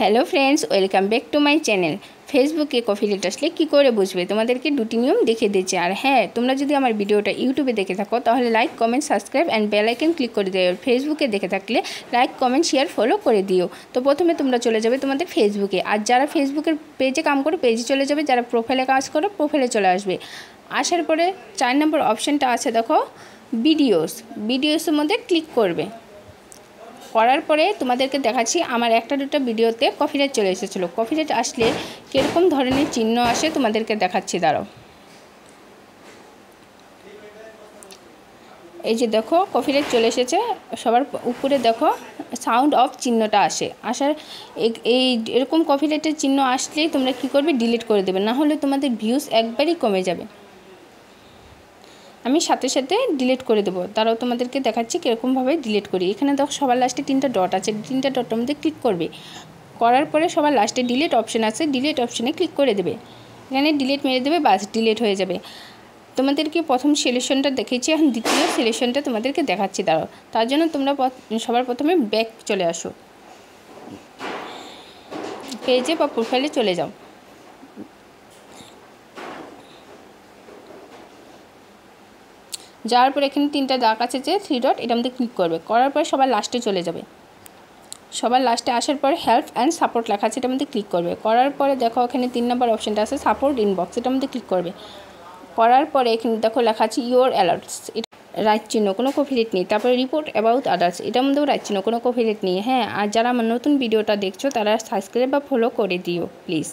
Hello friends, welcome back to my channel. ফেসবুকে copy late আসলে কী করে বুঝবে, তোমাদেরকে দুটি নিয়ম দেখিয়ে দিচ্ছি। আর হ্যাঁ, তোমরা যদি আমার ভিডিওটা ইউটিউবে দেখে থাকো তাহলে like, comment, subscribe and bell icon click করে দিও। ফেসবুকে দেখে থাকলে লাইক, কমেন্ট, শেয়ার, ফলো করে দিও। তো প্রথমে তোমরা চলে যাবে তোমাদের ফেসবুকে। আর যারা ফেসবুকের পেজে কাম করো পেজে চলে যাবে, যারা প্রোফাইলে কাজ করো প্রোফাইলে চলে আসবে। আসার পরে 4 নম্বর অপশানটা আছে, দেখো ভিডিওসের মধ্যে ক্লিক করবে। করার পরে তোমাদেরকে দেখাচ্ছি আমার একটা দুটো ভিডিওতে কপিরাইট চলে এসেছিলো। কপিরাইট আসলে কীরকম ধরনের চিহ্ন আসে তোমাদেরকে দেখাচ্ছি, দাঁড়াও। এই যে দেখো কপিরাইট চলে এসেছে, সবার উপরে দেখো সাউন্ড অফ চিহ্নটা আসার এই এরকম কপিরাইটের চিহ্ন আসলেই তোমরা কী করবে, ডিলিট করে দেবে, না হলে তোমাদের ভিউজ একবারই কমে যাবে। আমি সাথে সাথে ডিলিট করে দেবো, তারাও তোমাদেরকে দেখাচ্ছি কীরকমভাবে ডিলিট করি। এখানে দেখো সবার লাস্টে 3টা ডট আছে, 3টা ডটের মধ্যে ক্লিক করবে। করার পরে সবার লাস্টে ডিলিট অপশান আছে, ডিলিট অপশানে ক্লিক করে দেবে। এখানে ডিলিট মেরে দেবে, বাস ডিলিট হয়ে যাবে। তোমাদেরকে প্রথম সিলেকশনটা দেখেছি, এখন দ্বিতীয় সিলেকশনটা তোমাদেরকে দেখাচ্ছি, দাঁড়াও। তার জন্য তোমরা সবার প্রথমে ব্যাক চলে আসো, পেজে বা প্রোফাইলে চলে যাও। যাওয়ার পর এখানে 3টা দাগ আছে যে 3 ডট, এটার মধ্যে ক্লিক করবে। করার পর সবার লাস্টে চলে যাবে। সবার লাস্টে আসার পর হেল্প অ্যান্ড সাপোর্ট লেখা আছে, এটার মধ্যে ক্লিক করবে। করার পরে দেখো এখানে 3 নম্বর অপশানটা আছে সাপোর্ট ইনবক্স, এটার মধ্যে ক্লিক করবে। করার পরে এখানে দেখো লেখা আছে ইউর অ্যালার্টস, এটা রাইট চিহ্ন, কোনো কপিরাইট নেই। তারপরে রিপোর্ট অ্যাবাউট আদার্স, এটার মধ্যেও রাইট চিহ্ন, কোনো কপিরাইট নেই। হ্যাঁ, আর যারা আমার নতুন ভিডিওটা দেখছো তারা সাবস্ক্রাইব বা ফলো করে দিও প্লিজ।